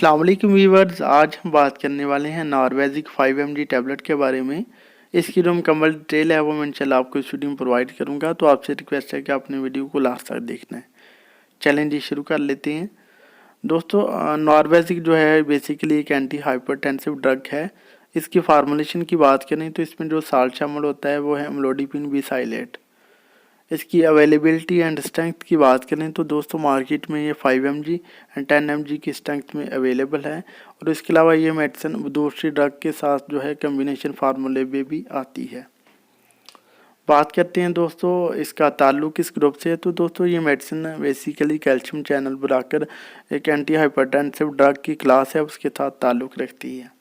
अस्सलाम वालेकुम व्यूअर्स, आज हम बात करने वाले हैं नॉर्वेजिक 5 mg टैबलेट के बारे में। इसकी जो मुकम्मल डिटेल है वो मैं इंशाल्लाह आपको इस वीडियो में प्रोवाइड करूंगा, तो आपसे रिक्वेस्ट है कि आपने वीडियो को लास्ट तक देखना है। चलें जी, शुरू कर लेते हैं। दोस्तों, नॉर्वेजिक जो है बेसिकली एक एंटी हाइपरटेंसिव ड्रग है। इसकी फार्मूलेशन की बात करें तो इसमें जो साल्ट शामिल होता है वो है अम्लोडिपिन बिसाइलेट। इसकी अवेलेबिलिटी एंड स्ट्रेंथ की बात करें तो दोस्तों मार्केट में ये 5 mg एंड 10 mg की स्ट्रेंथ में अवेलेबल है, और इसके अलावा ये मेडिसिन दूसरी ड्रग के साथ जो है कम्बिनेशन फार्मूले में भी आती है। बात करते हैं दोस्तों इसका ताल्लुक किस ग्रुप से है, तो दोस्तों ये मेडिसिन बेसिकली कैल्शियम चैनल बनाकर एक एंटी हाइपरटेंसिव ड्रग की क्लास है, उसके साथ ताल्लुक रखती है।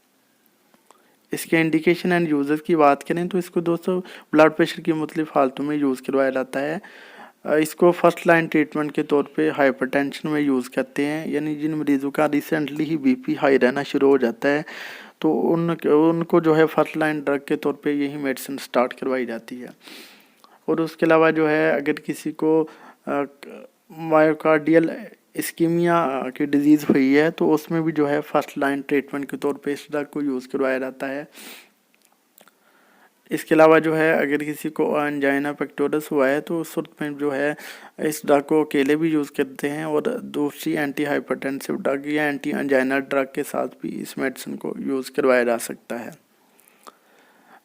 इसके इंडिकेशन एंड यूज़र्स की बात करें तो इसको दोस्तों ब्लड प्रेशर की मुख्तलिफ हालतों में यूज़ करवाया जाता है। इसको फर्स्ट लाइन ट्रीटमेंट के तौर पे हाइपरटेंशन में यूज़ करते हैं, यानी जिन मरीज़ों का रिसेंटली ही बीपी हाई रहना शुरू हो जाता है तो उनको जो है फर्स्ट लाइन ड्रग के तौर पे यही मेडिसिन स्टार्ट करवाई जाती है। और उसके अलावा जो है अगर किसी को मायोकार्डियल इस्कीमिया की डिजीज़ हुई है तो उसमें भी जो है फर्स्ट लाइन ट्रीटमेंट के तौर पे इस ड्रग को यूज़ करवाया जाता है। इसके अलावा जो है अगर किसी को एंजाइना पेक्टोरस हुआ है तो उस वक्त में जो है इस ड्रग को अकेले भी यूज़ करते हैं, और दूसरी एंटी हाइपरटेंसिव ड्रग या एंटी एंजाइना ड्रग के साथ भी इस मेडिसिन को यूज़ करवाया जा सकता है।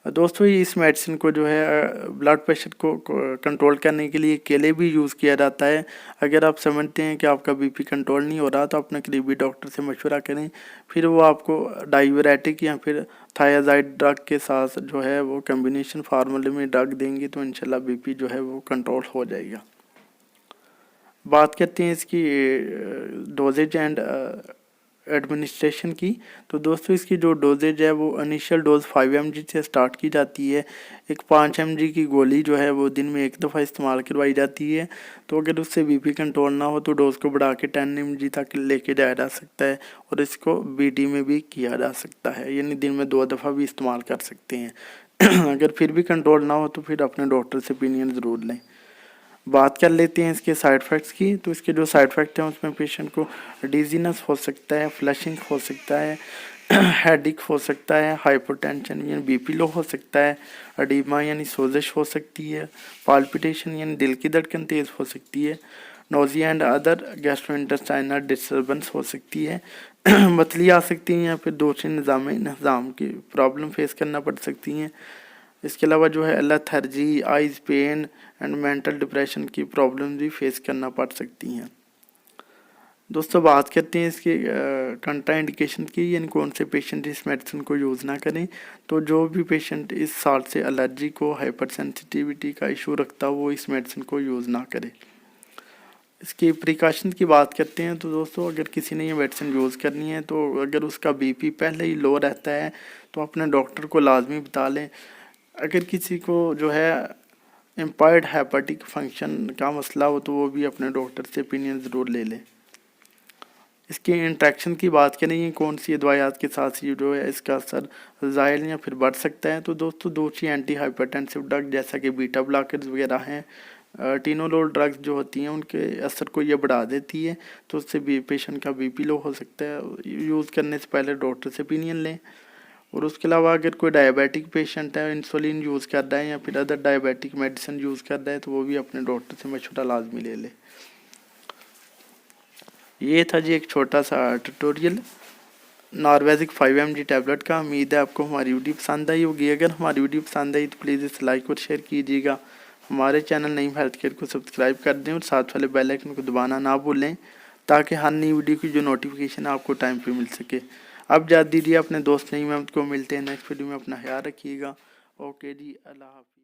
दोस्तों इस मेडिसिन को जो है ब्लड प्रेशर को कंट्रोल करने के लिए अकेले भी यूज़ किया जाता है। अगर आप समझते हैं कि आपका बीपी कंट्रोल नहीं हो रहा तो अपने करीबी डॉक्टर से मशवरा करें, फिर वो आपको डायूरेटिक या फिर थायाजाइड ड्रग के साथ जो है वो कम्बिनेशन फार्मूले में ड्रग देंगे तो इंशाल्लाह बीपी जो है वो कंट्रोल हो जाएगा। बात करते हैं इसकी डोजेज एंड एडमिनिस्ट्रेशन की, तो दोस्तों इसकी जो डोजेज है वो इनिशियल डोज 5 mg से स्टार्ट की जाती है। एक 5 mg की गोली जो है वो दिन में एक दफ़ा इस्तेमाल करवाई जाती है, तो अगर उससे बीपी कंट्रोल ना हो तो डोज को बढ़ा के 10 mg तक लेके जाया जा सकता है, और इसको बीडी में भी किया जा सकता है, यानी दिन में 2 दफ़ा भी इस्तेमाल कर सकते हैं। अगर फिर भी कंट्रोल ना हो तो फिर अपने डॉक्टर से ओपिनियन ज़रूर लें। बात कर लेते हैं इसके साइड इफ़ेक्ट्स की, तो इसके जो साइड इफ़ेक्ट हैं उसमें पेशेंट को डिजीनेस हो सकता है, फ्लशिंग हो सकता है, हेडेक हो सकता है, हाइपरटेंशन यानी बीपी लो हो सकता है, एडिमा यानी सोजिश हो सकती है, पाल्पिटेशन यानी दिल की धड़कन तेज़ हो सकती है, nausea and other gastrointestinal disturbance हो सकती है, मतली आ सकती हैं, या फिर दूसरे निज़ाम की प्रॉब्लम फेस करना पड़ सकती हैं। इसके अलावा जो है lethargy, eyes pain and mental depression की प्रॉब्लम भी फेस करना पड़ सकती हैं। दोस्तों बात करते हैं इसके कंट्राइंडिकेशन की, यानी कौन से पेशेंट इस मेडिसिन को यूज़ ना करें, तो जो भी पेशेंट इस साल्ट से एलर्जी को हाइपर सेंसिटिविटी का इशू रखता हो वो इस मेडिसिन को यूज़ ना करे। इसकी प्रिकॉशन की बात करते हैं तो दोस्तों अगर किसी ने ये मेडिसिन यूज़ करनी है तो अगर उसका बीपी पहले ही लो रहता है तो अपने डॉक्टर को लाजमी बता लें। अगर किसी को जो है इम्पायर्ड हेपेटिक फंक्शन का मसला हो तो वो भी अपने डॉक्टर से ओपिनियन ज़रूर ले लें। इसके इंट्रैक्शन की बात करें कौन सी दवाइयात के साथ ये जो है इसका असर ज़ायल या फिर बढ़ सकता है, तो दोस्तों दूसरी एंटी हाइपरटेंसिव ड्रग जैसा कि बीटा ब्लॉकर्स वगैरह हैं, टीनोलोल ड्रग्स जो होती हैं उनके असर को ये बढ़ा देती है, तो उससे भी पेशेंट का बीपी लो हो सकता है। यूज़ करने से पहले डॉक्टर से ओपिनियन लें। और उसके अलावा अगर कोई डायबिटिक पेशेंट है, इंसुलिन यूज़ कर रहा है या फिर अदर डायबिटिक मेडिसिन यूज़ कर रहा है तो वो भी अपने डॉक्टर से मशवरा लाजमी ले ले। ये था जी एक छोटा सा ट्यूटोरियल नॉर्वेजिक 5 mg टैबलेट का। उम्मीद है आपको हमारी वीडियो पसंद आई होगी। अगर हमारी वीडियो पसंद आई तो प्लीज़ इसे लाइक और शेयर कीजिएगा। हमारे चैनल नईम हेल्थ केयर को सब्सक्राइब कर दें और साथ वाले बेल आइकन को दबाना ना भूलें, ताकि हर नई वीडियो की जो नोटिफिकेशन है आपको टाइम पे मिल सके। अब जा दीजिए अपने दोस्त नईम अहमद को, मिलते हैं नेक्स्ट वीडियो में। अपना ख्याल रखिएगा। ओके जी, अल्लाह हाफ़िज़।